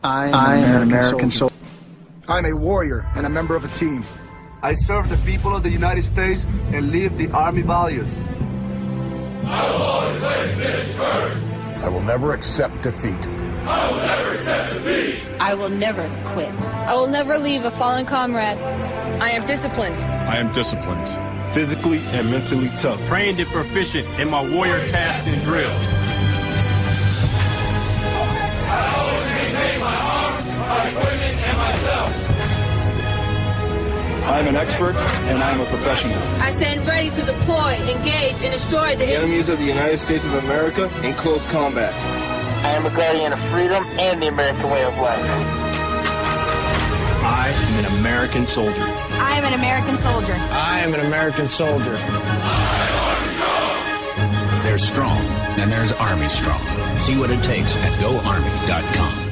I'm an American soldier. I'm a warrior and a member of a team. I serve the people of the United States and live the Army values. I will always place this first. I will never accept defeat. I will never accept defeat. I will never quit. I will never leave a fallen comrade. I am disciplined. I am disciplined. Physically and mentally tough. Trained and proficient in my warrior tasks and drills. I always maintain my arms, my equipment, and myself. I am an expert and I am a professional. I stand ready to deploy, engage, and destroy the enemies of the United States of America in close combat. I am a guardian of freedom and the American way of life. I am an American soldier. I am an American soldier. I am an American soldier. There's strong, and there's Army Strong. See what it takes at GoArmy.com.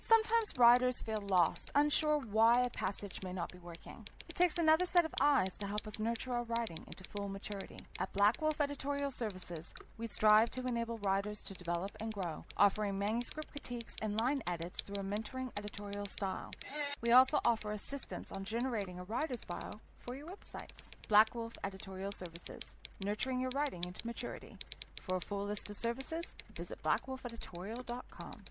Sometimes riders feel lost, unsure why a passage may not be working. It takes another set of eyes to help us nurture our writing into full maturity. At Black Wolf Editorial Services, we strive to enable writers to develop and grow, offering manuscript critiques and line edits through a mentoring editorial style. We also offer assistance on generating a writer's bio for your websites. Black Wolf Editorial Services, nurturing your writing into maturity. For a full list of services, visit blackwolfeditorial.com.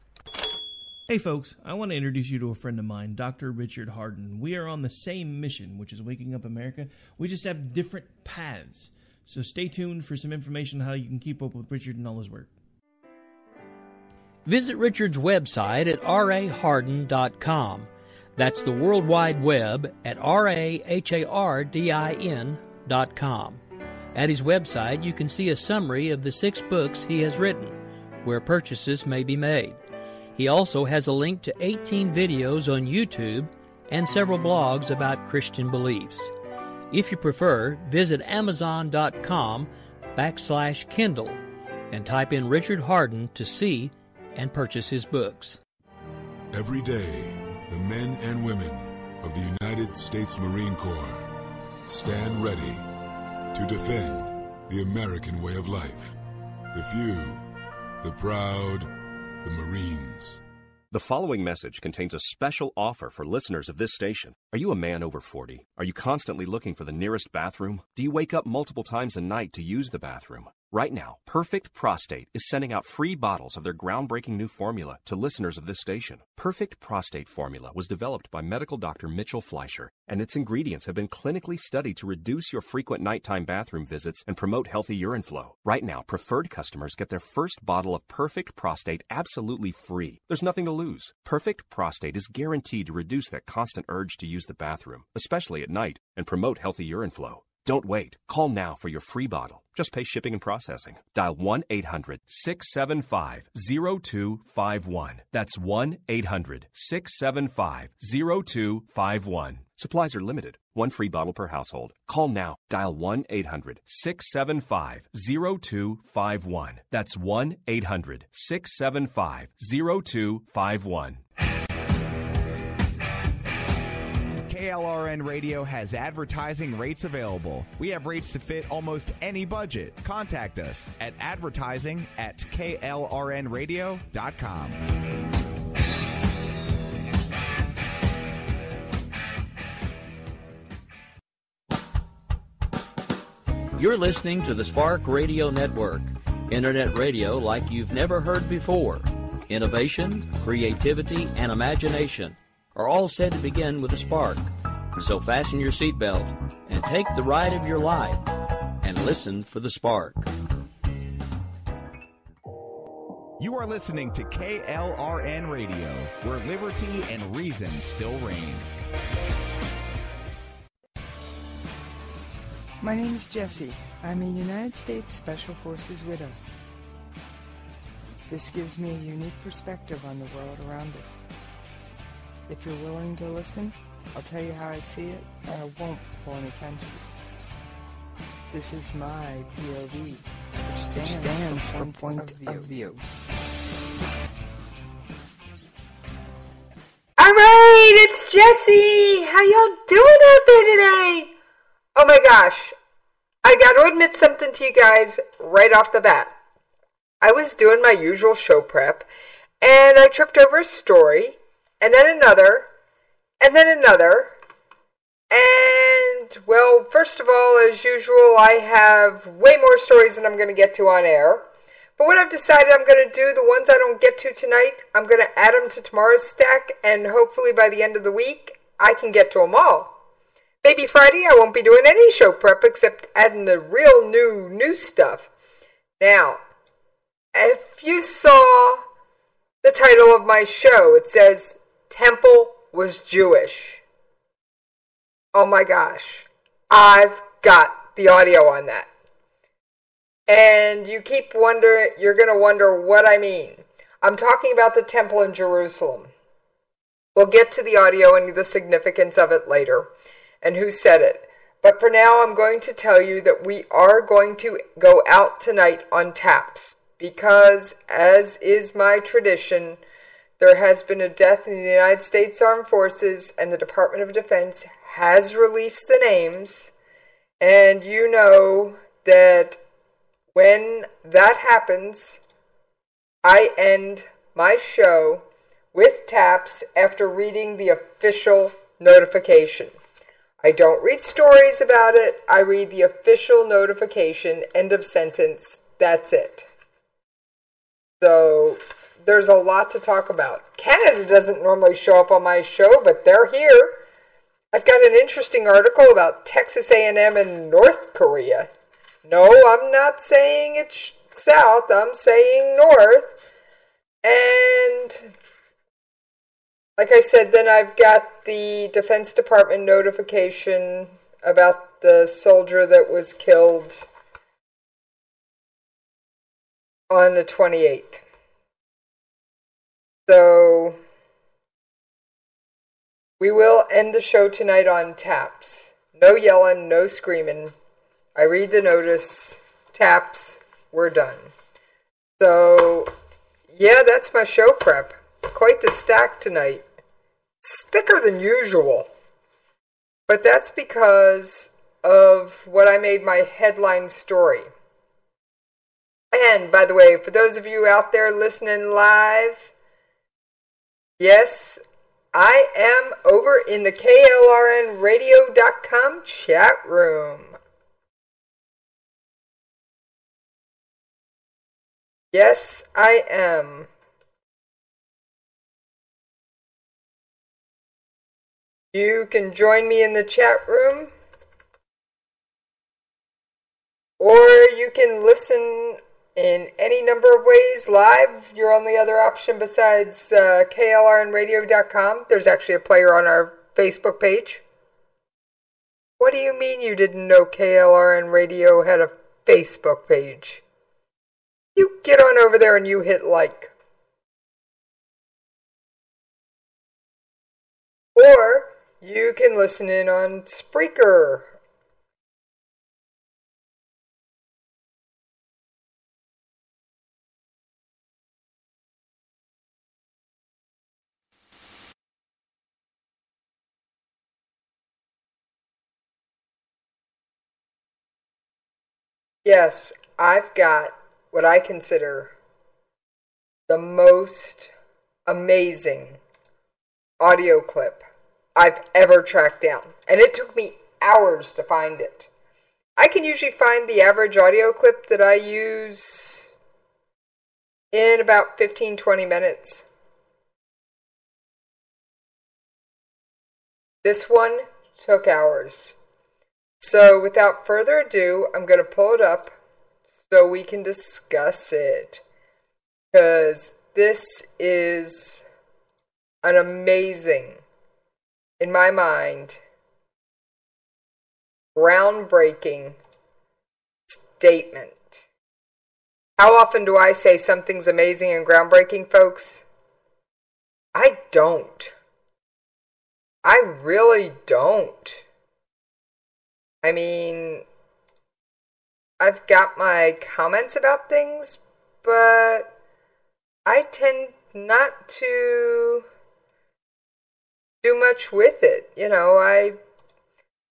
Hey folks, I want to introduce you to a friend of mine, Dr. Richard Harden. We are on the same mission, which is waking up America. We just have different paths. So stay tuned for some information on how you can keep up with Richard and all his work. Visit Richard's website at rahardin.com. That's the World Wide Web at rahardin.com. At his website, you can see a summary of the 6 books he has written, where purchases may be made. He also has a link to 18 videos on YouTube and several blogs about Christian beliefs. If you prefer, visit Amazon.com/Kindle and type in Richard Harden to see and purchase his books. Every day, the men and women of the United States Marine Corps stand ready to defend the American way of life. The few, the proud, the Marines. The following message contains a special offer for listeners of this station. Are you a man over 40? Are you constantly looking for the nearest bathroom? Do you wake up multiple times a night to use the bathroom? Right now, Perfect Prostate is sending out free bottles of their groundbreaking new formula to listeners of this station. Perfect Prostate Formula was developed by medical doctor Mitchell Fleischer, and its ingredients have been clinically studied to reduce your frequent nighttime bathroom visits and promote healthy urine flow. Right now, preferred customers get their first bottle of Perfect Prostate absolutely free. There's nothing to lose. Perfect Prostate is guaranteed to reduce that constant urge to use the bathroom, especially at night, and promote healthy urine flow. Don't wait. Call now for your free bottle. Just pay shipping and processing. Dial 1-800-675-0251. That's 1-800-675-0251. Supplies are limited. One free bottle per household. Call now. Dial 1-800-675-0251. That's 1-800-675-0251. KLRN Radio has advertising rates available. We have rates to fit almost any budget. Contact us at advertising@klrnradio.com. You're listening to the Spark Radio Network, internet radio like you've never heard before. Innovation, creativity, and imagination are all said to begin with a spark. So fasten your seatbelt and take the ride of your life and listen for the spark. You are listening to KLRN Radio, where liberty and reason still reign. My name is Jessie. I'm a United States Special Forces widow. This gives me a unique perspective on the world around us. If you're willing to listen, I'll tell you how I see it, and I won't pull any punches. This is my POV, which stands for point of view. Alright, it's Jessie! How y'all doing out there today? Oh my gosh, I gotta admit something to you guys right off the bat. I was doing my usual show prep, And I tripped over a story, and then another, and then another. And, well, first of all, as usual, I have way more stories than I'm going to get to on air. But what I've decided I'm going to do, the ones I don't get to tonight, I'm going to add them to tomorrow's stack, and hopefully by the end of the week, I can get to them all. Maybe Friday, I won't be doing any show prep except adding the real new stuff. Now, if you saw the title of my show, it says, Temple was Jewish. Oh my gosh, I've got the audio on that. And you keep wondering, you're going to wonder what I mean. I'm talking about the temple in Jerusalem. We'll get to the audio and the significance of it later, and who said it. But for now, I'm going to tell you that we are going to go out tonight on taps, because, as is my tradition, there has been a death in the United States Armed Forces, and the Department of Defense has released the names, and you know that when that happens, I end my show with taps after reading the official notification. I don't read stories about it. I read the official notification, end of sentence, that's it. So there's a lot to talk about. Canada doesn't normally show up on my show, but they're here. I've got an interesting article about Texas A&M and North Korea. No, I'm not saying it's south, I'm saying north. And like I said, then I've got the Defense Department notification about the soldier that was killed on the 28th. So we will end the show tonight on taps. No yelling, no screaming. I read the notice, taps, we're done. So, yeah, that's my show prep. Quite the stack tonight. It's thicker than usual. But that's because of what I made my headline story. And, by the way, for those of you out there listening live, yes, I am over in the KLRNRadio.com chat room. Yes, I am. You can join me in the chat room, or you can listen in any number of ways live. Your only other option besides KLRNradio.com, there's actually a player on our Facebook page. What do you mean you didn't know KLRN Radio had a Facebook page? You get on over there and you hit like. Or you can listen in on Spreaker. Yes, I've got what I consider the most amazing audio clip I've ever tracked down. And it took me hours to find it. I can usually find the average audio clip that I use in about 15-20 minutes. This one took hours. So without further ado, I'm going to pull it up so we can discuss it. Because this is an amazing, in my mind, groundbreaking statement. How often do I say something's amazing and groundbreaking, folks? I don't. I really don't. I mean, I've got my comments about things, but I tend not to do much with it. You know,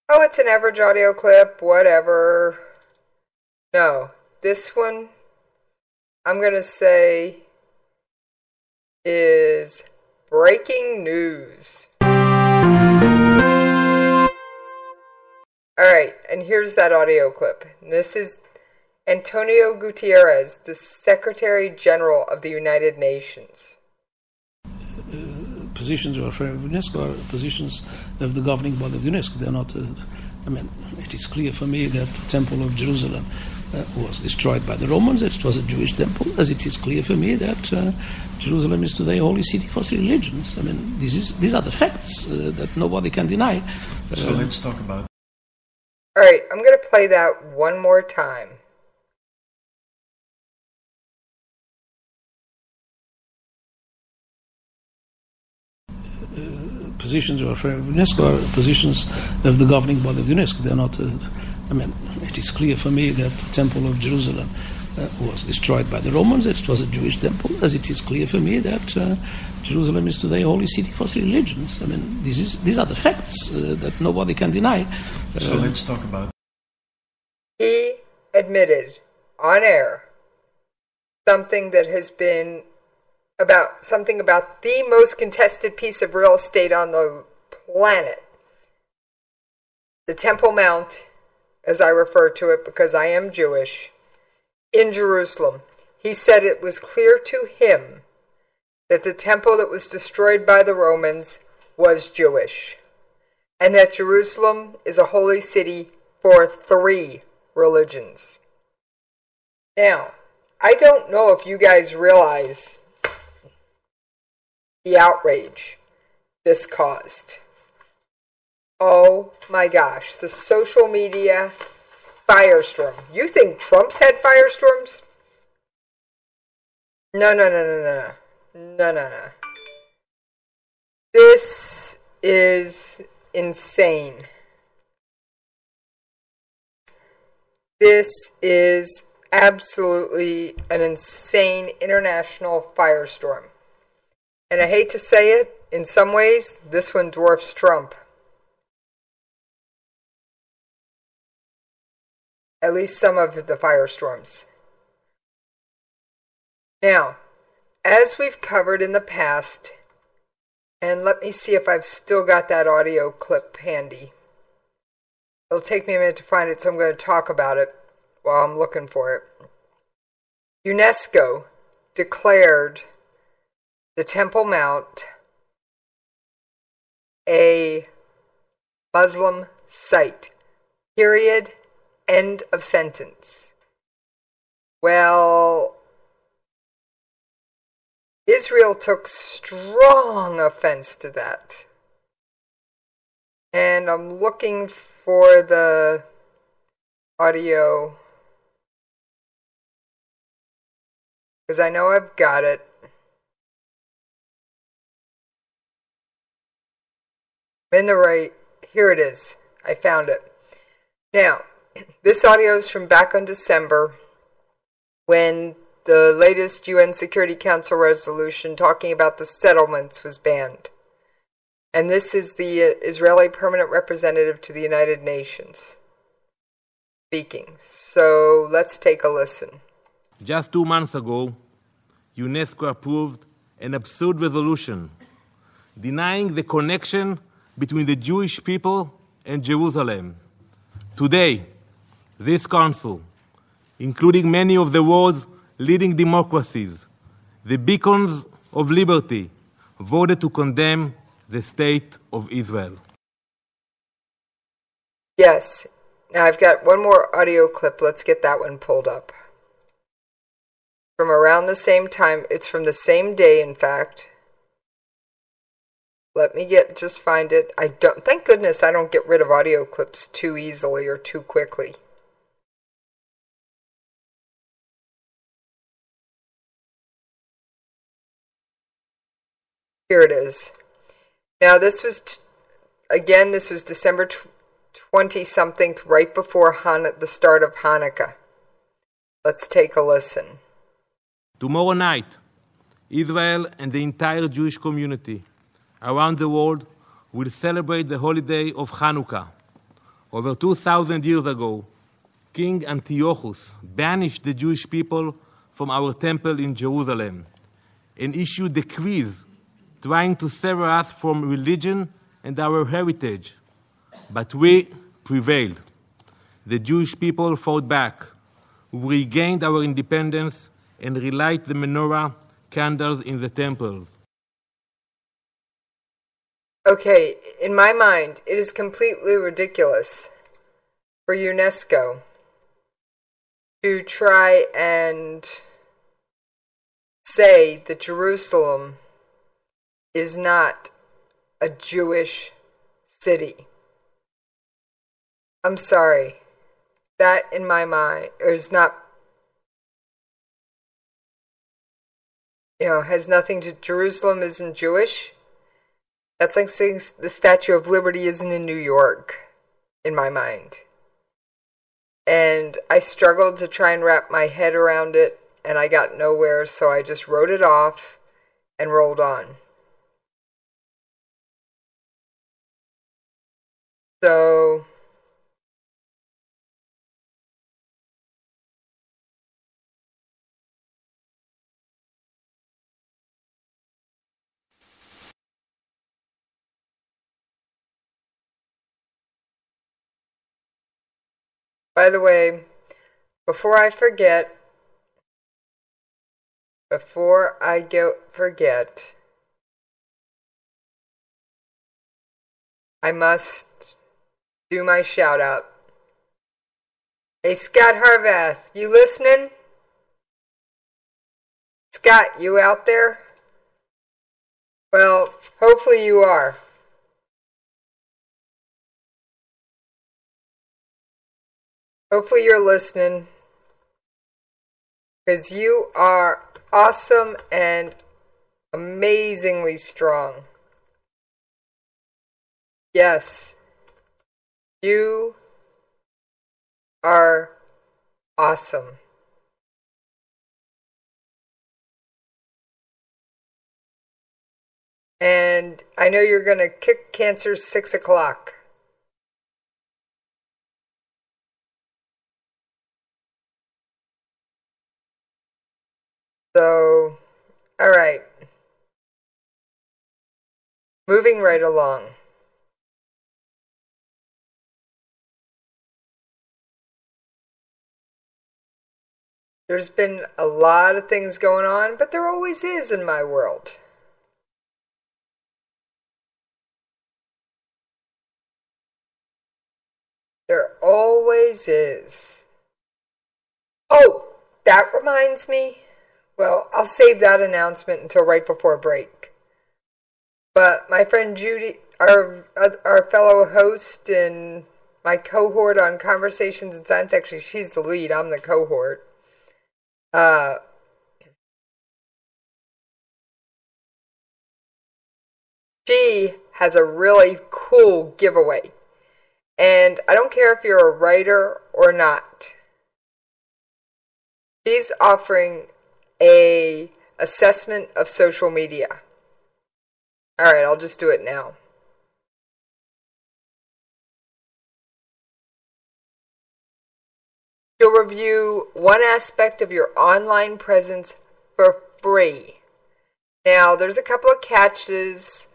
it's an average audio clip, whatever. No, this one, I'm going to say, is breaking news. Alright, and here's that audio clip. This is Antonio Guterres, the Secretary General of the United Nations. Positions of UNESCO are positions of the governing body of UNESCO. They're not, it is clear for me that the Temple of Jerusalem was destroyed by the Romans. It was a Jewish temple, as it is clear for me that Jerusalem is today a holy city for three religions. These are the facts that nobody can deny. So let's talk about. All right, I'm going to play that one more time. Positions of UNESCO are positions of the governing body of UNESCO. They're not, it is clear for me that the Temple of Jerusalem was destroyed by the Romans. It was a Jewish temple, as it is clear for me that Jerusalem is today a holy city for three religions. These are the facts that nobody can deny. So let's talk about. He admitted on air something that has been about the most contested piece of real estate on the planet. The Temple Mount, as I refer to it because I am Jewish, in Jerusalem. He said it was clear to him that the temple that was destroyed by the Romans was Jewish, and that Jerusalem is a holy city for three religions. Now, I don't know if you guys realize the outrage this caused. Oh my gosh, the social media firestorm. You think Trump's had firestorms? No. This is insane. This is absolutely an insane international firestorm. And I hate to say it, in some ways, this one dwarfs Trump. At least some of the firestorms. Now, as we've covered in the past, and let me see if I've still got that audio clip handy. It'll take me a minute to find it, so I'm going to talk about it while I'm looking for it. UNESCO declared the Temple Mount a Muslim site. Period. End of sentence. Well, Israel took strong offense to that. And I'm looking for the audio because I know I've got it. Here it is. I found it. Now, this audio is from back on December when the latest UN Security Council resolution talking about the settlements was banned. And this is the Israeli permanent representative to the United Nations speaking. So let's take a listen. Just 2 months ago, UNESCO approved an absurd resolution denying the connection between the Jewish people and Jerusalem. Today, this council, including many of the world's leading democracies, the beacons of liberty, voted to condemn the state of Israel. Yes. Now I've got one more audio clip. Let's get that one pulled up. From around the same time. It's from the same day, in fact. Let me just find it. Thank goodness I don't get rid of audio clips too easily or too quickly. Here it is. Now this was, this was December 20-something, right before the start of Hanukkah. Let's take a listen. Tomorrow night, Israel and the entire Jewish community around the world will celebrate the holiday of Hanukkah. Over 2,000 years ago, King Antiochus banished the Jewish people from our temple in Jerusalem. and issued decrees trying to sever us from religion and our heritage. But we prevailed. The Jewish people fought back. We regained our independence and relight the menorah candles in the temples. Okay, in my mind, it is completely ridiculous for UNESCO to try and say that Jerusalem is not a Jewish city. I'm sorry. That, in my mind, is not, has nothing to, Jerusalem isn't Jewish. That's like saying the Statue of Liberty isn't in New York, in my mind. And I struggled to try and wrap my head around it, and I got nowhere, so I just wrote it off and rolled on. So by the way, before I forget, I must do my shout out. Hey, Scott Harvath, you listening? Scott, you out there? Well, hopefully you are. Hopefully you're listening, because you are awesome and amazingly strong. Yes, you are awesome. And I know you're going to kick cancer 6 o'clock. So, all right. Moving right along. There's been a lot of things going on, but there always is in my world. There always is. Oh, that reminds me. Well, I'll save that announcement until right before break. But my friend Judy, our fellow host and my cohort on Conversations in Science, actually she's the lead, I'm the cohort. She has a really cool giveaway. And I don't care if you're a writer or not. She's offering a assessment of social media. All right, I'll just do it now. She'll review one aspect of your online presence for free. Now, there's a couple of catches.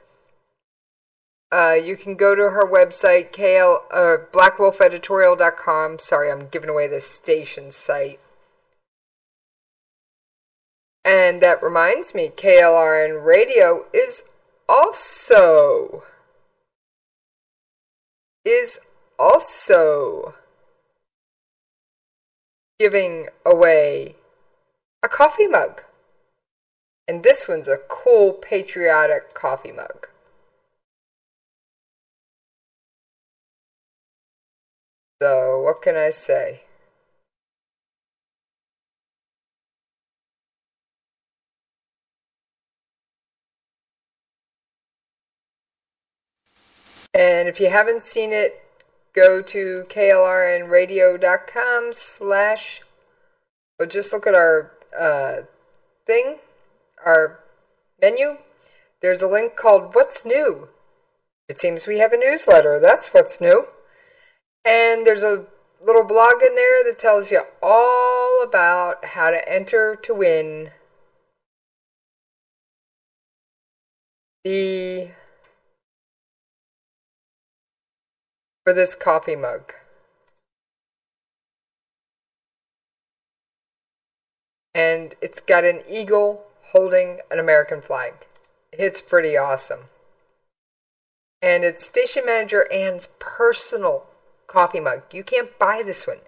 You can go to her website, blackwolfeditorial.com. Sorry, I'm giving away the station site. And that reminds me, KLRN Radio is also giving away a coffee mug. And this one's a cool, patriotic coffee mug. So, what can I say? And if you haven't seen it, go to klrnradio.com/ or just look at our thing, our menu. There's a link called What's New? It seems we have a newsletter. That's what's new. And there's a little blog in there that tells you all about how to enter to win for this coffee mug. And it's got an eagle holding an American flag. It's pretty awesome. And it's station manager Ann's personal coffee mug. You can't buy this one.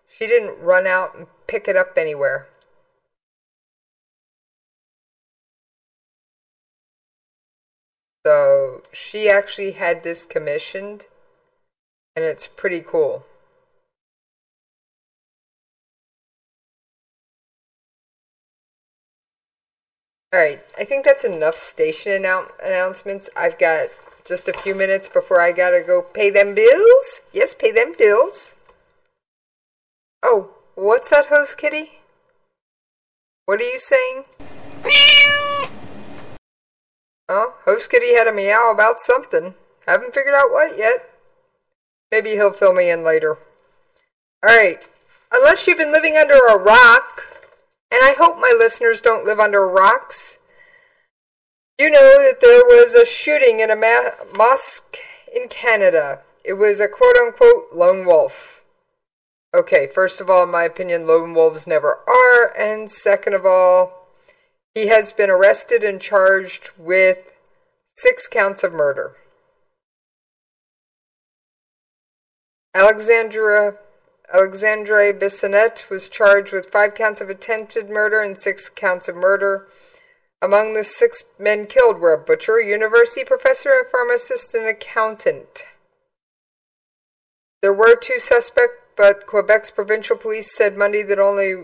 She didn't run out and pick it up anywhere. So she actually had this commissioned, and it's pretty cool. Alright, I think that's enough station announcements. I've got just a few minutes before I gotta go pay them bills. Yes, pay them bills. Oh, what's that, Host Kitty? What are you saying? Oh, Host Kitty had a meow about something. Haven't figured out what yet. Maybe he'll fill me in later. Alright, unless you've been living under a rock, and I hope my listeners don't live under rocks, you know that there was a shooting in a mosque in Canada. It was a quote-unquote lone wolf. Okay, first of all, in my opinion, lone wolves never are, and second of all, he has been arrested and charged with 6 counts of murder. Alexandre Bissonnette was charged with 5 counts of attempted murder and 6 counts of murder. Among the 6 men killed were a butcher, university professor, a pharmacist, and an accountant. There were 2 suspects, but Quebec's provincial police said Monday that only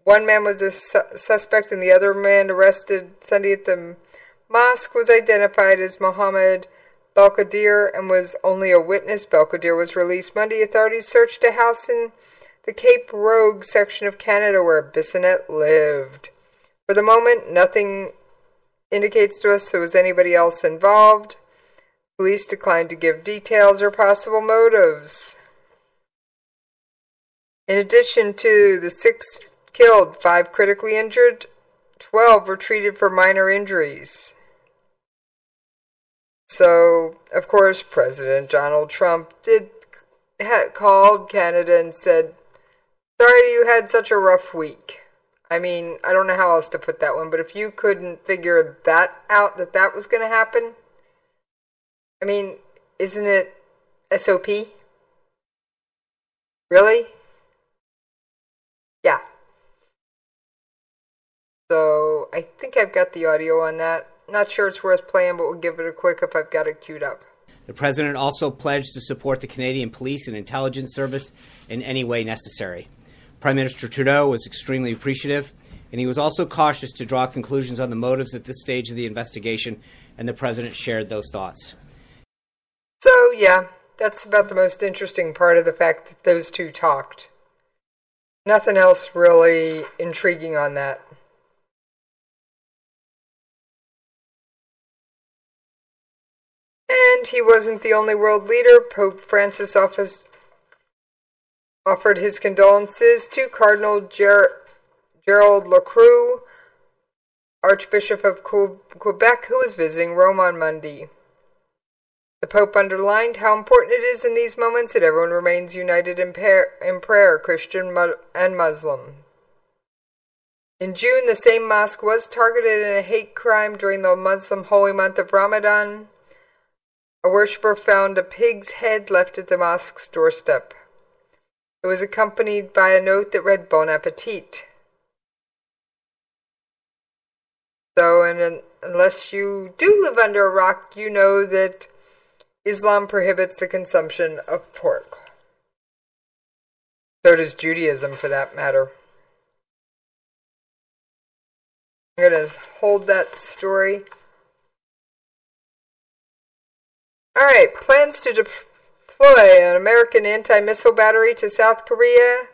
one man was a suspect and the other man arrested Sunday at the mosque was identified as Mohammed Belkadir and was only a witness. Belkadir was released Monday. Authorities searched a house in the Cape Rogue section of Canada where Bissonnette lived. For the moment, nothing indicates to us there was anybody else involved. Police declined to give details or possible motives. In addition to the 6 killed, 5 critically injured, 12 were treated for minor injuries. So, of course, President Donald Trump called Canada and said, "Sorry you had such a rough week." I mean, I don't know how else to put that one, but if you couldn't figure that out, that was going to happen, I mean, isn't it SOP? Really? Yeah. So, I think I've got the audio on that. Not sure it's worth playing, but we'll give it a quick if I've got it queued up. The President also pledged to support the Canadian Police and Intelligence Service in any way necessary. Prime Minister Trudeau was extremely appreciative, and he was also cautious to draw conclusions on the motives at this stage of the investigation, and the President shared those thoughts. So, yeah, that's about the most interesting part of the fact that those two talked. Nothing else really intriguing on that. And he wasn't the only world leader. Pope Francis offered his condolences to Cardinal Gerald Lacroix, Archbishop of Quebec, who was visiting Rome on Monday. The Pope underlined how important it is in these moments that everyone remains united in prayer, Christian and Muslim. In June, the same mosque was targeted in a hate crime during the Muslim holy month of Ramadan. A worshipper found a pig's head left at the mosque's doorstep. It was accompanied by a note that read Bon Appetit. So, unless you do live under a rock, you know that Islam prohibits the consumption of pork. So does Judaism, for that matter. I'm going to hold that story. Alright, plans to deploy an American anti-missile battery to South Korea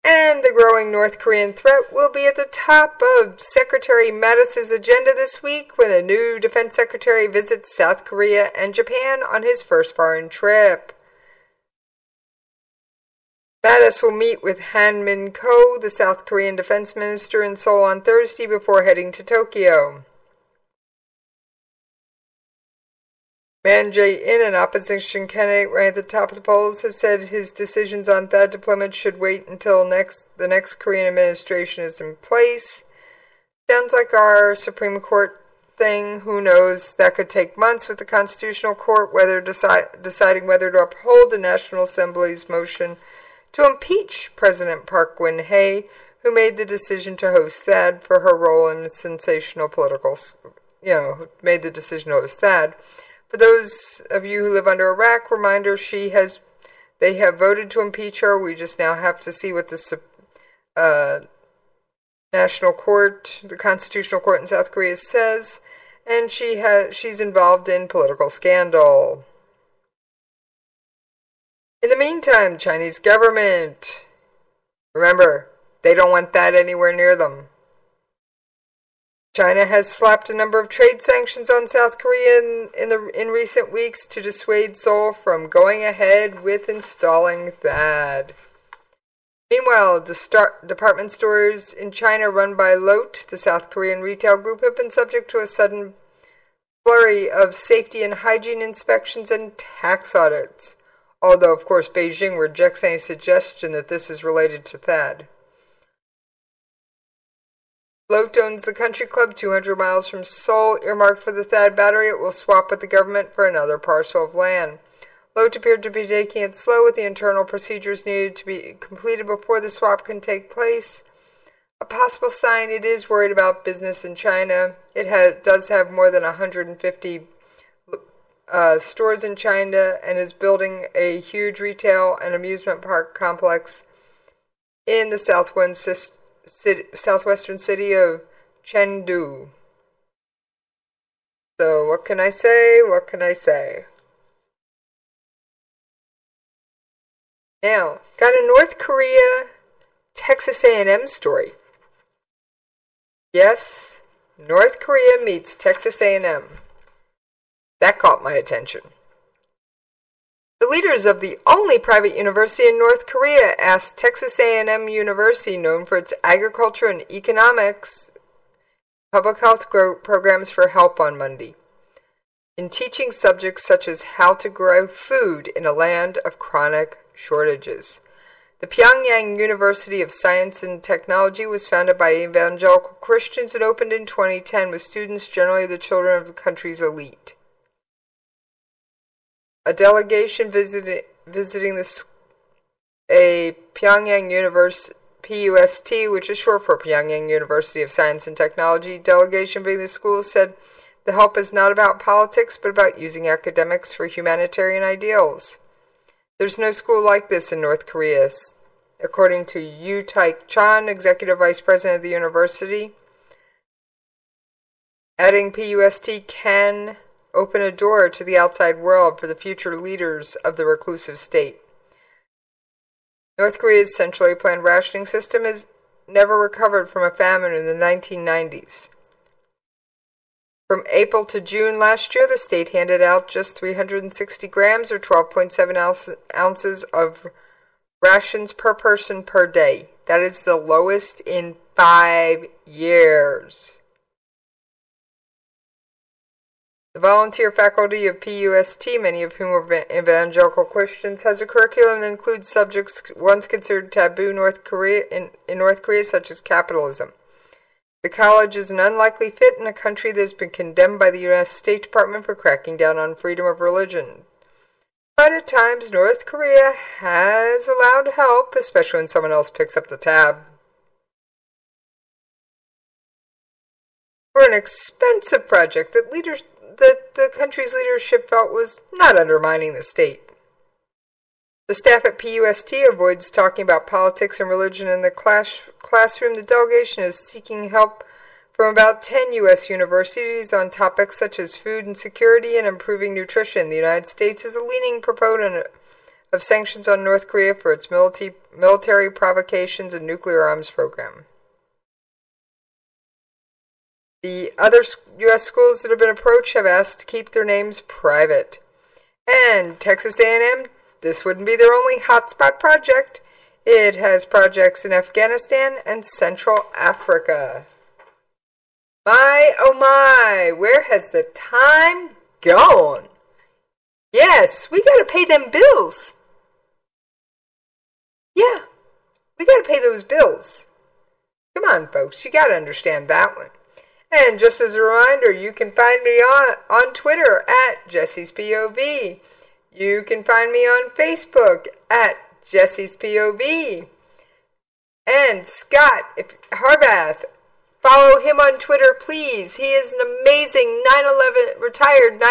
and the growing North Korean threat will be at the top of Secretary Mattis's agenda this week when a new defense secretary visits South Korea and Japan on his first foreign trip. Mattis will meet with Han Min-ko, the South Korean defense minister, in Seoul on Thursday before heading to Tokyo. Man Jae-in, an opposition candidate right at the top of the polls, has said his decisions on THAAD deployment should wait until the next Korean administration is in place. Sounds like our Supreme Court thing. Who knows? That could take months with the Constitutional Court deciding whether to uphold the National Assembly's motion to impeach President Park Geun-hye, who made the decision to host THAAD for her role in sensational political, made the decision to host THAAD. For those of you who live under Iraq, reminder, they have voted to impeach her. We just now have to see what the National Court, the Constitutional Court in South Korea says, and she's involved in political scandal. In the meantime, Chinese government, remember, they don't want that anywhere near them. China has slapped a number of trade sanctions on South Korea in recent weeks to dissuade Seoul from going ahead with installing THAAD. Meanwhile, department stores in China run by Lotte, the South Korean retail group, have been subject to a sudden flurry of safety and hygiene inspections and tax audits. Although, of course, Beijing rejects any suggestion that this is related to THAAD. Lotte owns the country club 200 miles from Seoul, earmarked for the THAAD battery. It will swap with the government for another parcel of land. Lotte appeared to be taking it slow with the internal procedures needed to be completed before the swap can take place. A possible sign it is worried about business in China. It does have more than 150 stores in China and is building a huge retail and amusement park complex in the southwestern city of Chengdu. So what can I say? What can I say? Now, got a North Korea, Texas A&M story. Yes, North Korea meets Texas A&M. That caught my attention. The leaders of the only private university in North Korea asked Texas A&M University, known for its agriculture and economics, public health programs, for help on Monday in teaching subjects such as how to grow food in a land of chronic shortages. The Pyongyang University of Science and Technology was founded by evangelical Christians and opened in 2010 with students generally the children of the country's elite. A delegation visiting a Pyongyang University, PUST, which is short for Pyongyang University of Science and Technology, delegation visiting the school said the help is not about politics but about using academics for humanitarian ideals. There's no school like this in North Korea, according to Yu Taek-chan, executive vice president of the university. Adding PUST can open a door to the outside world for the future leaders of the reclusive state. North Korea's centrally planned rationing system has never recovered from a famine in the 1990s. From April to June last year, the state handed out just 360 grams or 12.7 ounces of rations per person per day. That is the lowest in 5 years. The volunteer faculty of PUST, many of whom are evangelical Christians, has a curriculum that includes subjects once considered taboo in North Korea, such as capitalism. The college is an unlikely fit in a country that has been condemned by the U.S. State Department for cracking down on freedom of religion. But at times, North Korea has allowed help, especially when someone else picks up the tab. For an expensive project that the country's leadership felt was not undermining the state. The staff at PUST avoids talking about politics and religion in the classroom. The delegation is seeking help from about 10 U.S. universities on topics such as food insecurity and improving nutrition. The United States is a leading proponent of sanctions on North Korea for its military provocations and nuclear arms program. The other U.S. schools that have been approached have asked to keep their names private. And Texas A&M, this wouldn't be their only hotspot project. It has projects in Afghanistan and Central Africa. My, oh my, where has the time gone? Yes, we gotta pay them bills. Yeah, we gotta pay those bills. Come on, folks, you gotta understand that one. And just as a reminder, you can find me on Twitter at Jessie's POV. You can find me on Facebook at Jessie's POV. And Scott Harbath, follow him on Twitter, please. He is an amazing 9/11 retired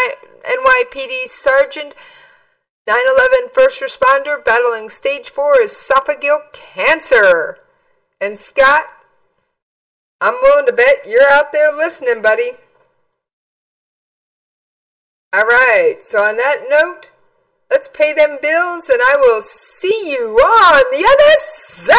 NYPD sergeant, 9/11 first responder battling stage 4 esophageal cancer. And Scott, I'm willing to bet you're out there listening, buddy. All right, so on that note, let's pay them bills, and I will see you on the other side!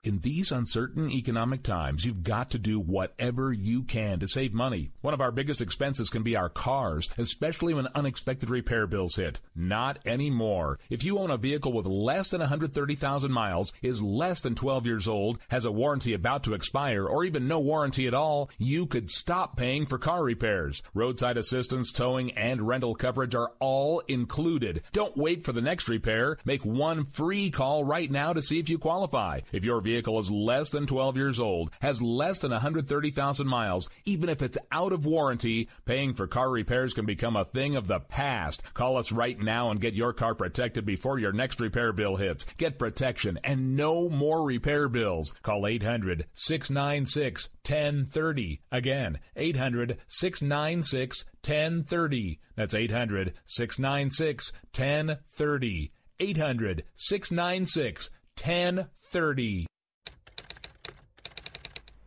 In these uncertain economic times, you've got to do whatever you can to save money. One of our biggest expenses can be our cars, especially when unexpected repair bills hit. Not anymore. If you own a vehicle with less than 130,000 miles, is less than 12 years old, has a warranty about to expire, or even no warranty at all, you could stop paying for car repairs. Roadside assistance, towing, and rental coverage are all included. Don't wait for the next repair. Make one free call right now to see if you qualify. If your vehicle is less than 12 years old, has less than 130,000 miles, even if it's out of warranty, paying for car repairs can become a thing of the past. Call us right now and get your car protected before your next repair bill hits. Get protection and no more repair bills. Call 800-696-1030. Again, 800-696-1030. That's 800-696-1030. 800-696-1030.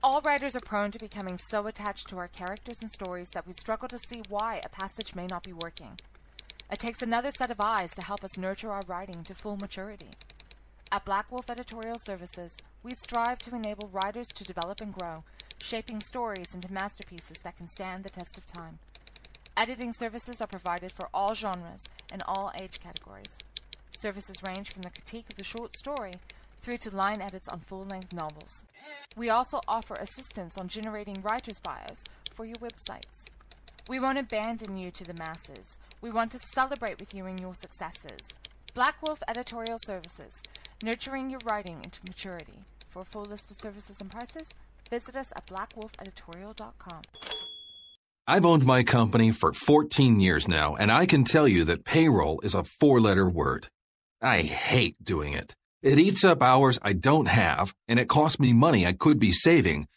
All writers are prone to becoming so attached to our characters and stories that we struggle to see why a passage may not be working. It takes another set of eyes to help us nurture our writing to full maturity. At Black Wolf Editorial Services, we strive to enable writers to develop and grow, shaping stories into masterpieces that can stand the test of time. Editing services are provided for all genres and all age categories. Services range from the critique of the short story through to line edits on full-length novels. We also offer assistance on generating writers' bios for your websites. We won't abandon you to the masses. We want to celebrate with you in your successes. Black Wolf Editorial Services, nurturing your writing into maturity. For a full list of services and prices, visit us at blackwolfeditorial.com. I've owned my company for 14 years now, and I can tell you that payroll is a 4-letter word. I hate doing it. It eats up hours I don't have, and it costs me money I could be saving.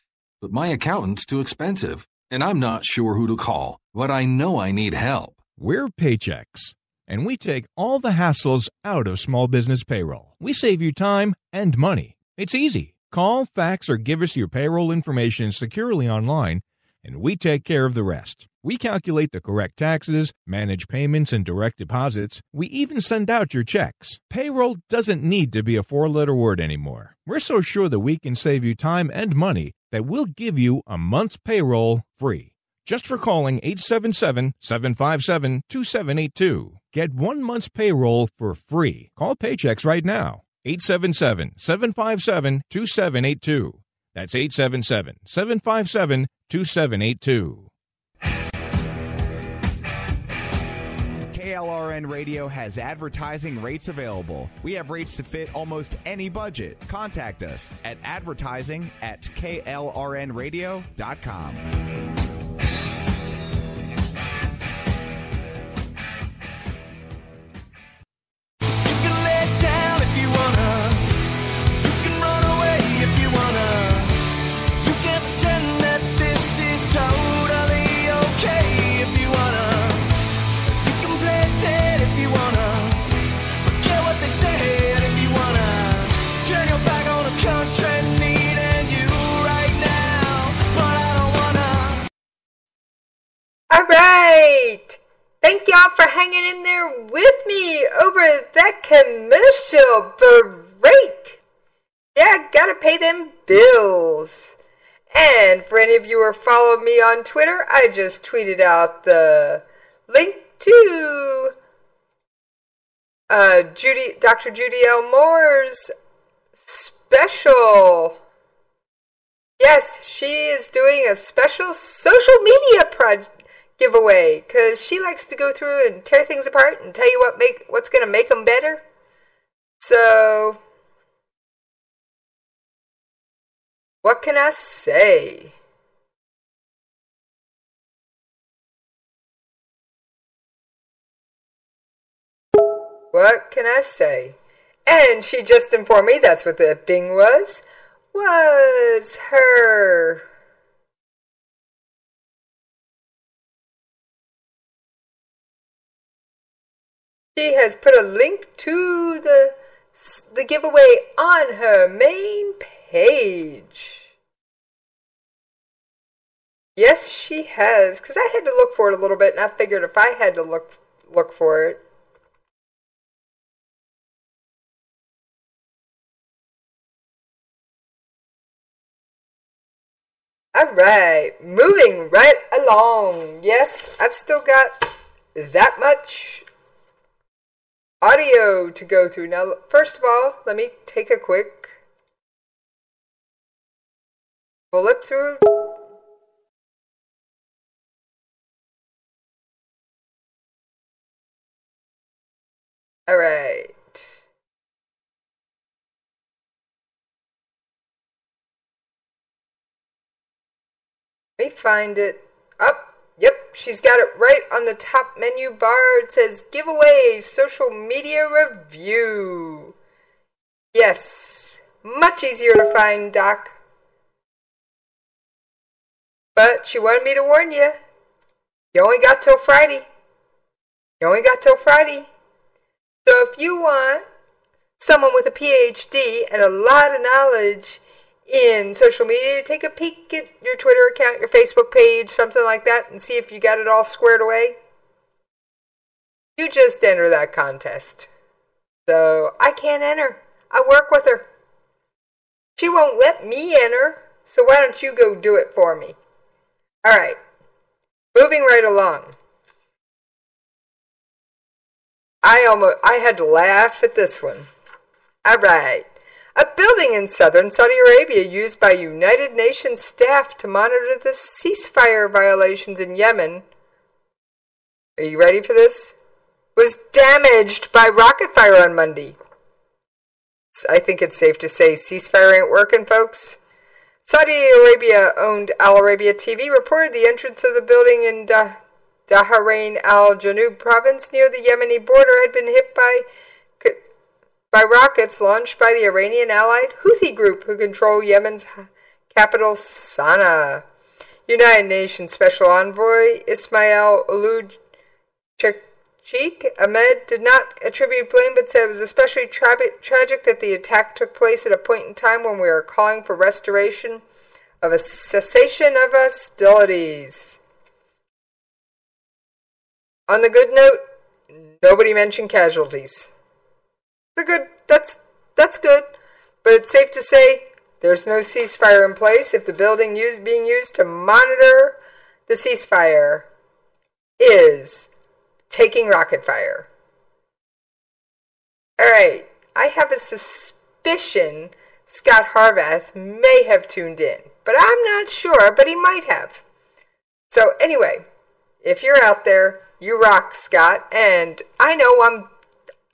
But my accountant's too expensive, and I'm not sure who to call. But I know I need help. We're Paychex, and we take all the hassles out of small business payroll. We save you time and money. It's easy. Call, fax, or give us your payroll information securely online, and we take care of the rest. We calculate the correct taxes, manage payments and direct deposits. We even send out your checks. Payroll doesn't need to be a 4-letter word anymore. We're so sure that we can save you time and money that we'll give you a month's payroll free. Just for calling 877-757-2782. Get 1 month's payroll for free. Call Paychex right now. 877-757-2782. That's 877-757-2782. KLRN Radio has advertising rates available. We have rates to fit almost any budget. Contact us at advertising@klrnradio.com. All right. Thank y'all for hanging in there with me over that commercial break. Yeah, gotta pay them bills. And for any of you who are following me on Twitter, I just tweeted out the link to Dr. Judy L. Moore's special. Yes, she is doing a special social media giveaway because she likes to go through and tear things apart and tell you what's going to make them better. So, what can I say? What can I say? And she just informed me that's what the Bing was her. She has put a link to the giveaway on her main page. Yes, she has, because I had to look for it a little bit, and I figured if I had to look for it. Alright, moving right along. Yes, I've still got that much audio to go through. Now, first of all, let me take a quick flip through. Alright. Let me find it. Yep, she's got it right on the top menu bar. It says giveaways, social media review. Yes, much easier to find, Doc. But she wanted me to warn you. You only got till Friday. So if you want someone with a PhD and a lot of knowledge in social media, take a peek at your Twitter account, your Facebook page, something like that, and see if you got it all squared away. You just enter that contest. So I can't enter. I work with her. She won't let me enter, so why don't you go do it for me? Alright, moving right along. I had to laugh at this one. Alright. A building in southern Saudi Arabia used by United Nations staff to monitor the ceasefire violations in Yemen. Are you ready for this? Was damaged by rocket fire on Monday. I think it's safe to say ceasefire ain't working, folks. Saudi Arabia-owned Al Arabia TV reported the entrance of the building in Dhahrain al-Janub province near the Yemeni border had been hit by rockets launched by the Iranian-allied Houthi group who control Yemen's capital, Sana'a. United Nations Special Envoy Ismail Ulud Sheikh Ahmed did not attribute blame, but said it was especially tragic that the attack took place at a point in time when we are calling for restoration of a cessation of hostilities. On the good note, nobody mentioned casualties. That's good, but it's safe to say there's no ceasefire in place if the building being used to monitor the ceasefire is taking rocket fire. Alright, I have a suspicion Scott Harvath may have tuned in, but I'm not sure, but he might have. So anyway, if you're out there, you rock, Scott, and I know I'm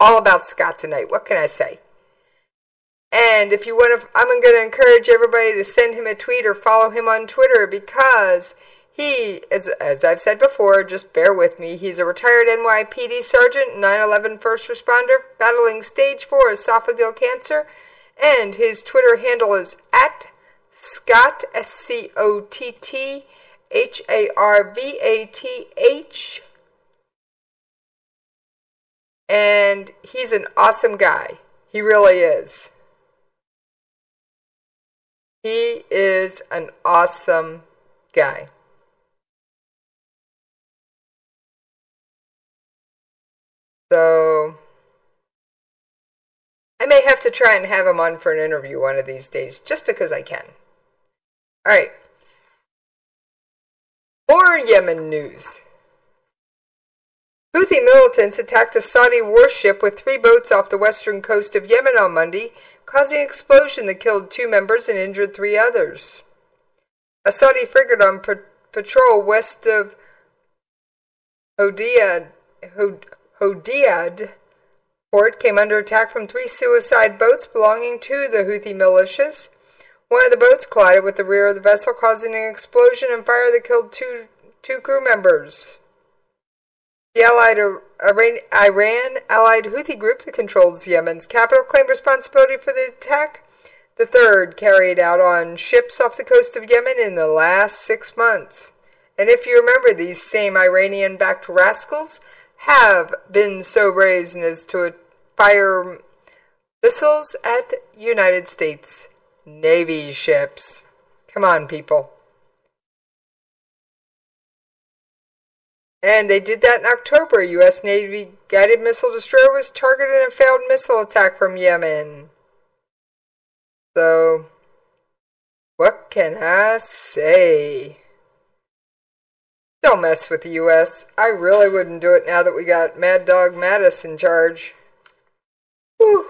all about Scott tonight. What can I say? And if you want to, I'm going to encourage everybody to send him a tweet or follow him on Twitter because he, as I've said before, just bear with me, he's a retired NYPD sergeant, 9/11 first responder, battling stage 4 esophageal cancer, and his Twitter handle is @Scott, SCOTT, and he's an awesome guy. He really is. He is an awesome guy. may have to try and have him on for an interview one of these days, just because I can. Alright. More Yemen news. Houthi militants attacked a Saudi warship with 3 boats off the western coast of Yemen on Monday, causing an explosion that killed 2 members and injured 3 others. A Saudi frigate on patrol west of Hodeidah port came under attack from 3 suicide boats belonging to the Houthi militias. One of the boats collided with the rear of the vessel, causing an explosion and fire that killed two crew members. The Iran-allied Houthi group that controls Yemen's capital claimed responsibility for the attack, the third carried out on ships off the coast of Yemen in the last 6 months. And if you remember, these same Iranian-backed rascals have been so brazen as to fire missiles at United States Navy ships. Come on, people. And they did that in October. A U.S. Navy guided missile destroyer was targeted in a failed missile attack from Yemen. So, what can I say? Don't mess with the U.S. I really wouldn't do it now that we got Mad Dog Mattis in charge. Whew.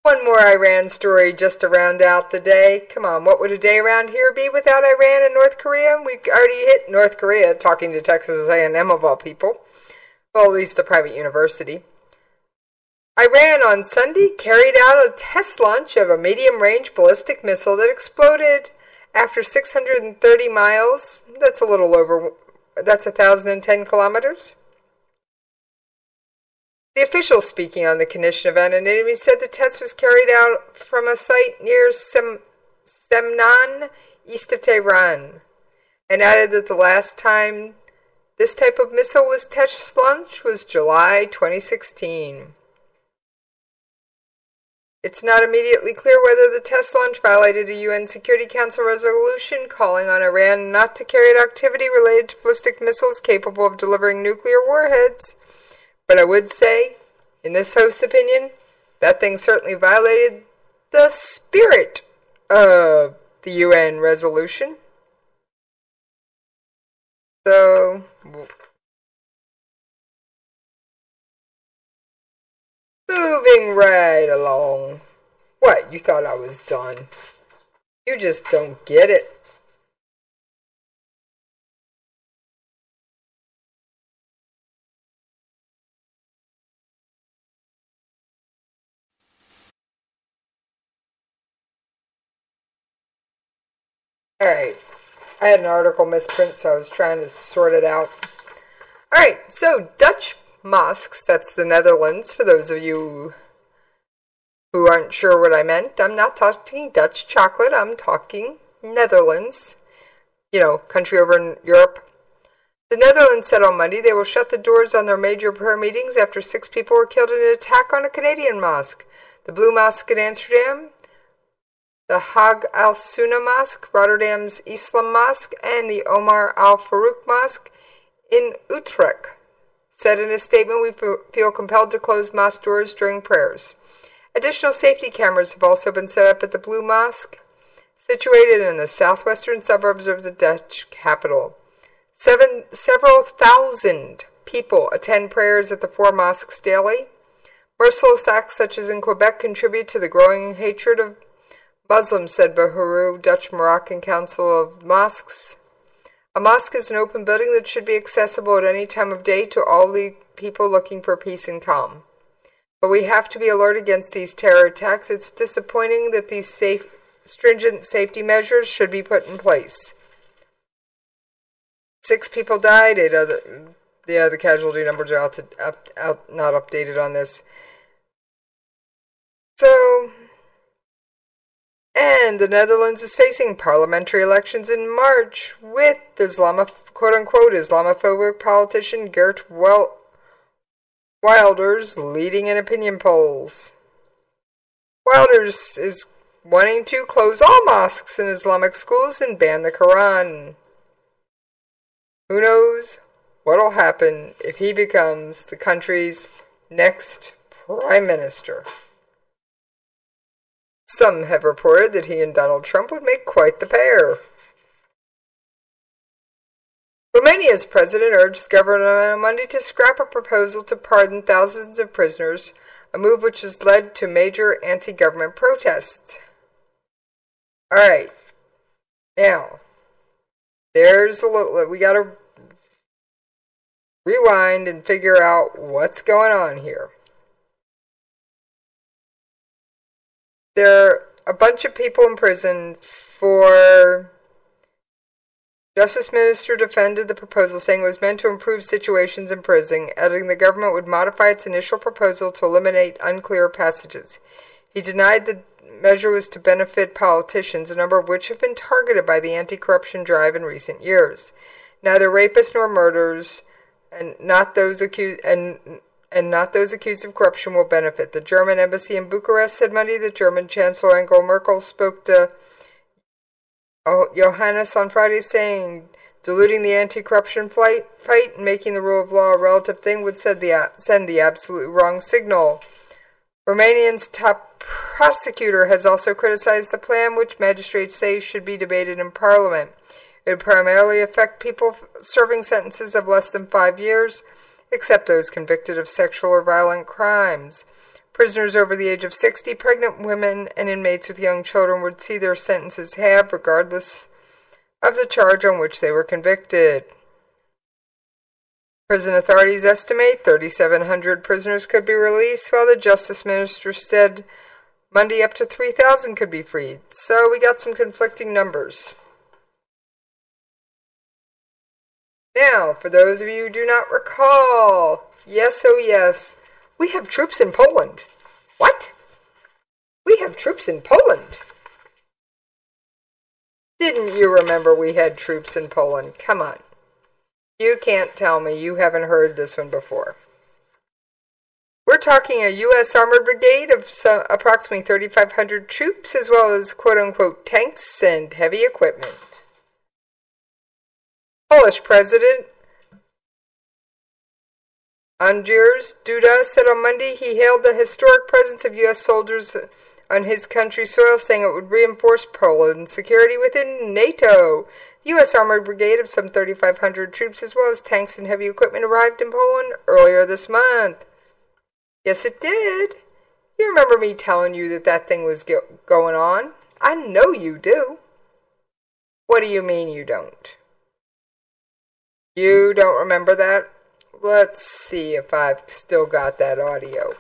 One more Iran story just to round out the day. Come on, what would a day around here be without Iran and North Korea? We already hit North Korea, talking to Texas A&M of all people. Well, at least a private university. Iran on Sunday carried out a test launch of a medium-range ballistic missile that exploded after 630 miles. That's 1,010 kilometers. The official speaking on the condition of anonymity said the test was carried out from a site near Semnan, east of Tehran, and added that the last time this type of missile was test launched was July 2016. It's not immediately clear whether the test launch violated a UN Security Council resolution calling on Iran not to carry out activity related to ballistic missiles capable of delivering nuclear warheads. But I would say, in this host's opinion, that thing certainly violated the spirit of the UN resolution. So, moving right along. What, you thought I was done? You just don't get it. Alright, I had an article misprint, so I was trying to sort it out. Alright, so Dutch mosques, that's the Netherlands, for those of you who aren't sure what I meant. I'm not talking Dutch chocolate, I'm talking Netherlands. You know, country over in Europe. The Netherlands said on Monday they will shut the doors on their major prayer meetings after 6 people were killed in an attack on a Canadian mosque. The Blue Mosque in Amsterdam, the Hag al-Sunnah Mosque, Rotterdam's Islam Mosque, and the Omar al-Farouk Mosque in Utrecht said in a statement, "We feel compelled to close mosque doors during prayers." Additional safety cameras have also been set up at the Blue Mosque, situated in the southwestern suburbs of the Dutch capital. Several thousand people attend prayers at the 4 mosques daily. Merciless acts such as in Quebec contribute to the growing hatred of Muslims, said Bahoru, Dutch Moroccan Council of Mosques. A mosque is an open building that should be accessible at any time of day to all the people looking for peace and calm. But we have to be alert against these terror attacks. It's disappointing that these stringent safety measures should be put in place. 6 people died. The casualty numbers are not updated on this. So, and the Netherlands is facing parliamentary elections in March with quote-unquote Islamophobic politician Geert Wilders leading in opinion polls. Wilders is wanting to close all mosques and Islamic schools and ban the Quran. Who knows what'll happen if he becomes the country's next prime minister. Some have reported that he and Donald Trump would make quite the pair. Romania's president urged the government on Monday to scrap a proposal to pardon thousands of prisoners, a move which has led to major anti-government protests. Alright, now, there's a little, we gotta rewind and figure out what's going on here. There are a bunch of people in prison for... Justice Minister defended the proposal, saying it was meant to improve situations in prison, adding the government would modify its initial proposal to eliminate unclear passages. He denied the measure was to benefit politicians, a number of which have been targeted by the anti-corruption drive in recent years. Neither rapists nor murderers, and not those accused of corruption, will benefit. The German embassy in Bucharest said Monday that German Chancellor Angela Merkel spoke to Johannes on Friday, saying diluting the anti-corruption fight and making the rule of law a relative thing would send the absolutely wrong signal. Romania's top prosecutor has also criticized the plan, which magistrates say should be debated in Parliament. It would primarily affect people serving sentences of less than 5 years, except those convicted of sexual or violent crimes. Prisoners over the age of 60, pregnant women, and inmates with young children would see their sentences halved regardless of the charge on which they were convicted. Prison authorities estimate 3,700 prisoners could be released, while the Justice Minister said Monday up to 3,000 could be freed. So we got some conflicting numbers. Now, for those of you who do not recall, yes, oh yes, we have troops in Poland. What? We have troops in Poland? Didn't you remember we had troops in Poland? Come on. You can't tell me you haven't heard this one before. We're talking a U.S. Armored Brigade of approximately 3,500 troops, as well as quote-unquote tanks and heavy equipment. Polish President Andrzej Duda said on Monday he hailed the historic presence of U.S. soldiers on his country's soil, saying it would reinforce Poland's security within NATO. The U.S. Armored Brigade of some 3,500 troops, as well as tanks and heavy equipment, arrived in Poland earlier this month. Yes, it did. You remember me telling you that thing was going on? I know you do. What do you mean you don't? You don't remember that? Let's see if I've still got that audio.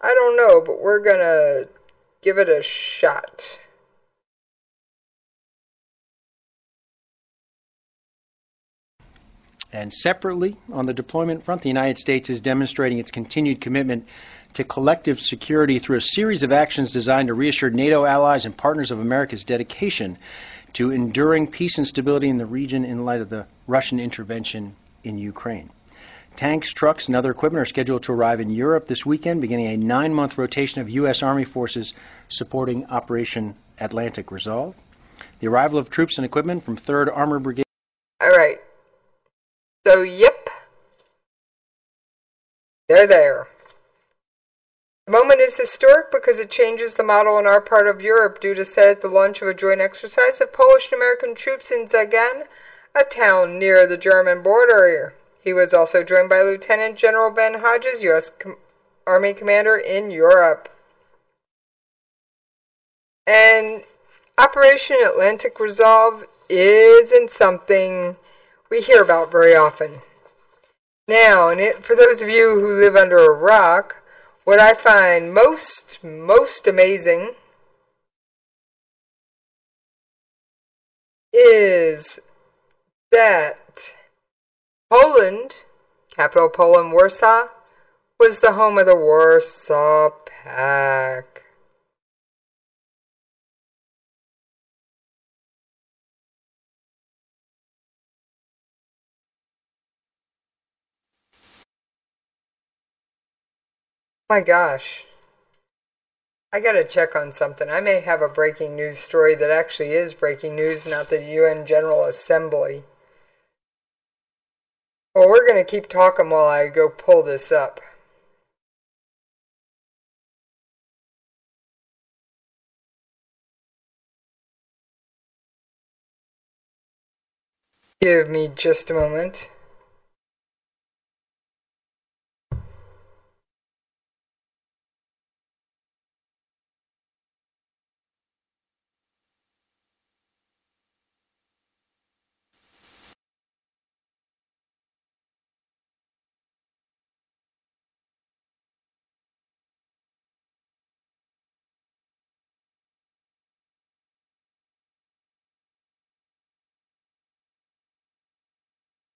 I don't know, but we're gonna give it a shot. And separately, on the deployment front, the United States is demonstrating its continued commitment to collective security through a series of actions designed to reassure NATO allies and partners of America's dedication to enduring peace and stability in the region in light of the Russian intervention in Ukraine. Tanks, trucks, and other equipment are scheduled to arrive in Europe this weekend, beginning a 9-month rotation of U.S. Army forces supporting Operation Atlantic Resolve. The arrival of troops and equipment from 3rd Armored Brigade. All right. So, yep. They're there. The moment is historic because it changes the model in our part of Europe, Duda said at the launch of a joint exercise of Polish and American troops in Zagan, a town near the German border. He was also joined by Lieutenant General Ben Hodges, U.S. Army commander in Europe. And Operation Atlantic Resolve isn't something we hear about very often. Now, for those of you who live under a rock, what I find most amazing is that Poland, capital Poland, Warsaw, was the home of the Warsaw Pact. My gosh. I gotta check on something. I may have a breaking news story that actually is breaking news, not the UN General Assembly. Well, we're gonna keep talking while I go pull this up. Give me just a moment.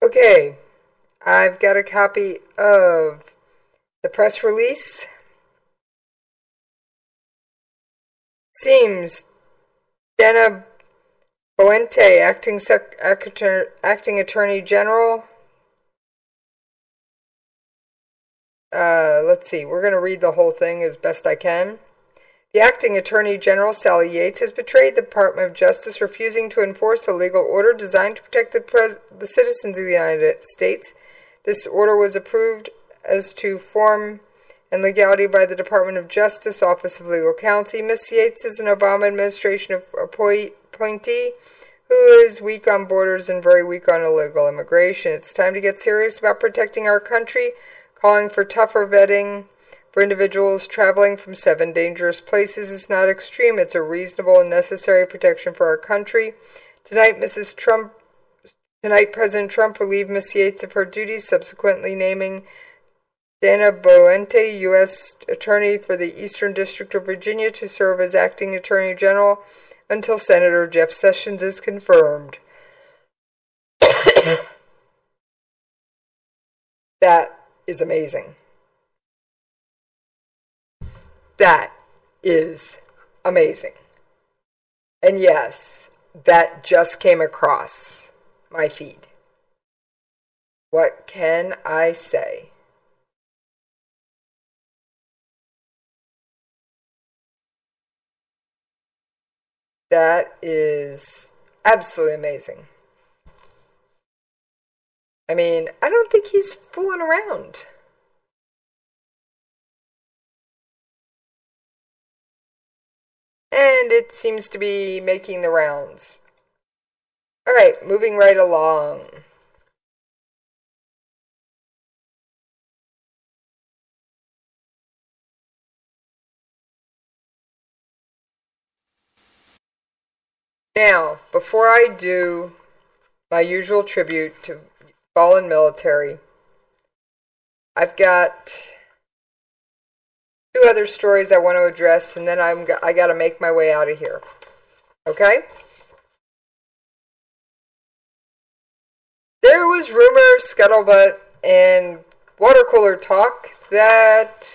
Okay, I've got a copy of the press release. Seems Dana Boente, acting Attorney General. Let's see, we're going to read the whole thing as best I can. The acting Attorney General, Sally Yates, has betrayed the Department of Justice, refusing to enforce a legal order designed to protect the citizens of the United States. This order was approved as to form and legality by the Department of Justice, Office of Legal Counsel. Ms. Yates is an Obama administration appointee who is weak on borders and very weak on illegal immigration. It's time to get serious about protecting our country, calling for tougher vetting for individuals traveling from 7 dangerous places is not extreme. It's a reasonable and necessary protection for our country. Tonight, President Trump relieved Ms. Yates of her duties, subsequently naming Dana Boente, U.S. Attorney for the Eastern District of Virginia, to serve as acting Attorney General until Senator Jeff Sessions is confirmed. That is amazing. That is amazing. And yes, that just came across my feed. What can I say? That is absolutely amazing. I mean, I don't think he's fooling around. And it seems to be making the rounds. Alright, moving right along. Now, before I do my usual tribute to fallen military, I've got 2 other stories I want to address, and then I got to make my way out of here. Okay? There was rumor, scuttlebutt, and water cooler talk that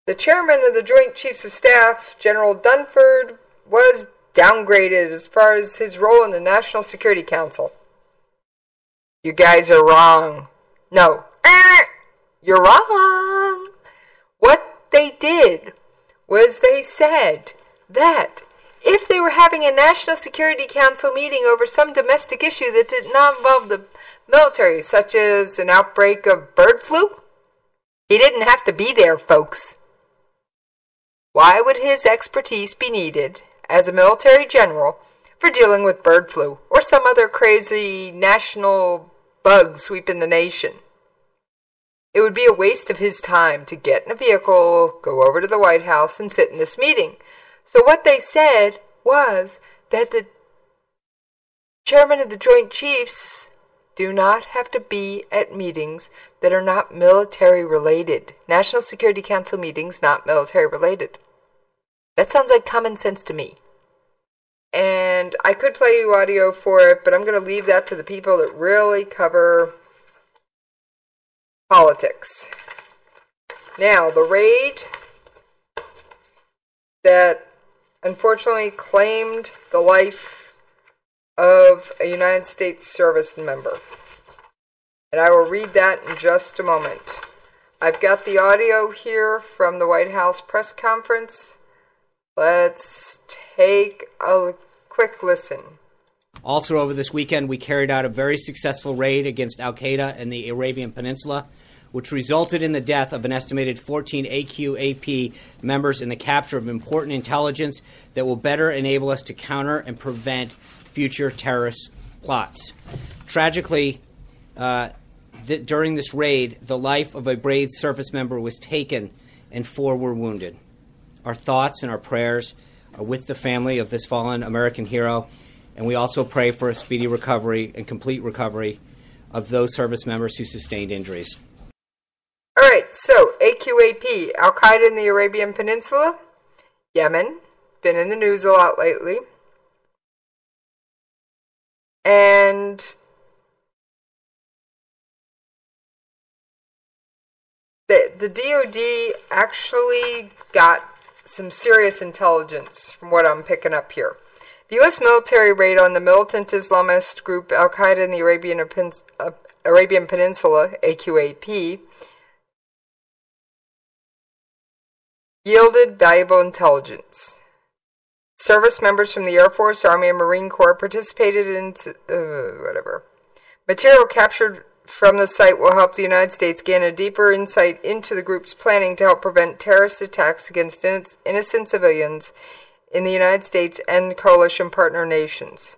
the chairman of the Joint Chiefs of Staff, General Dunford, was downgraded as far as his role in the National Security Council. You guys are wrong. No. You're wrong. What they did was they said that if they were having a National Security Council meeting over some domestic issue that did not involve the military, such as an outbreak of bird flu, he didn't have to be there, folks. Why would his expertise be needed as a military general for dealing with bird flu or some other crazy national bug sweeping the nation? It would be a waste of his time to get in a vehicle, go over to the White House, and sit in this meeting. So what they said was that the chairman of the Joint Chiefs do not have to be at meetings that are not military related. National Security Council meetings not military related. That sounds like common sense to me. And I could play you audio for it, but I'm going to leave that to the people that really cover politics. Now, the raid that unfortunately claimed the life of a United States service member. And I will read that in just a moment. I've got the audio here from the White House press conference. Let's take a quick listen. Also over this weekend, we carried out a very successful raid against al-Qaeda in the Arabian Peninsula, which resulted in the death of an estimated 14 AQAP members and the capture of important intelligence that will better enable us to counter and prevent future terrorist plots. Tragically, during this raid, the life of a brave service member was taken and 4 were wounded. Our thoughts and our prayers are with the family of this fallen American hero, and we also pray for a speedy recovery and complete recovery of those service members who sustained injuries. All right, so AQAP, Al-Qaeda in the Arabian Peninsula, Yemen, been in the news a lot lately. And the DOD actually got some serious intelligence from what I'm picking up here. The U.S. military raid on the militant Islamist group Al-Qaeda in the Arabian Peninsula, AQAP, yielded valuable intelligence. Service members from the Air Force, Army, and Marine Corps participated in Material captured from the site will help the United States gain a deeper insight into the group's planning to help prevent terrorist attacks against innocent civilians in the United States and coalition partner nations.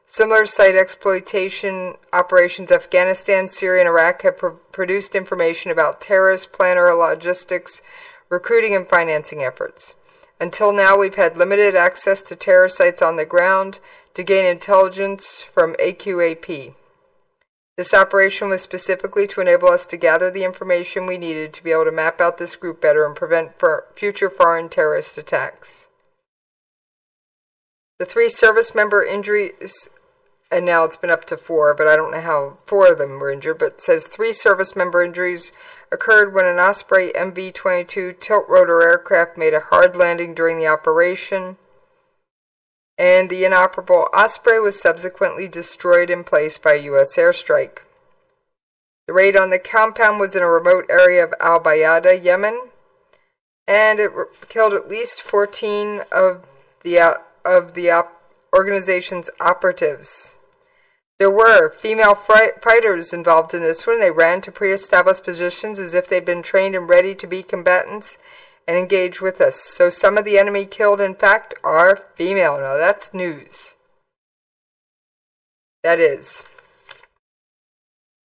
Similar site exploitation operations in Afghanistan, Syria, and Iraq have produced information about terrorist planner logistics, recruiting, and financing efforts. Until now, we've had limited access to terror sites on the ground to gain intelligence from AQAP. This operation was specifically to enable us to gather the information we needed to be able to map out this group better and prevent future foreign terrorist attacks. The 3 service member injuries, and now it's been up to 4, but I don't know how 4 of them were injured, but it says 3 service member injuries occurred when an Osprey MV-22 tilt-rotor aircraft made a hard landing during the operation, and the inoperable Osprey was subsequently destroyed in place by a U.S. airstrike. The raid on the compound was in a remote area of Al-Bayada, Yemen, and it killed at least 14 of the organization's operatives. There were female fighters involved in this one. They ran to pre-established positions as if they'd been trained and ready to be combatants and engage with us. So some of the enemy killed, in fact, are female. Now that's news. That is.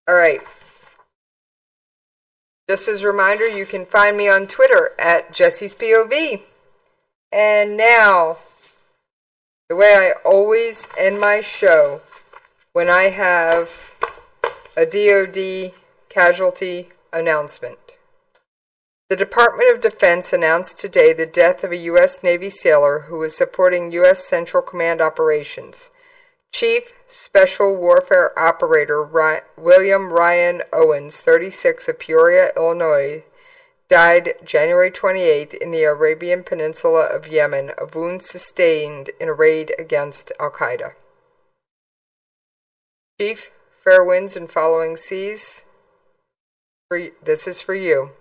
All right. Just as a reminder, you can find me on Twitter at Jessie's POV. And now, the way I always end my show, when I have a DOD casualty announcement. The Department of Defense announced today the death of a U.S. Navy sailor who was supporting U.S. Central Command operations. Chief Special Warfare Operator William Ryan Owens, 36, of Peoria, Illinois, died January 28th in the Arabian Peninsula of Yemen of wounds sustained in a raid against Al-Qaeda. Chief, fair winds and following seas. This is for you.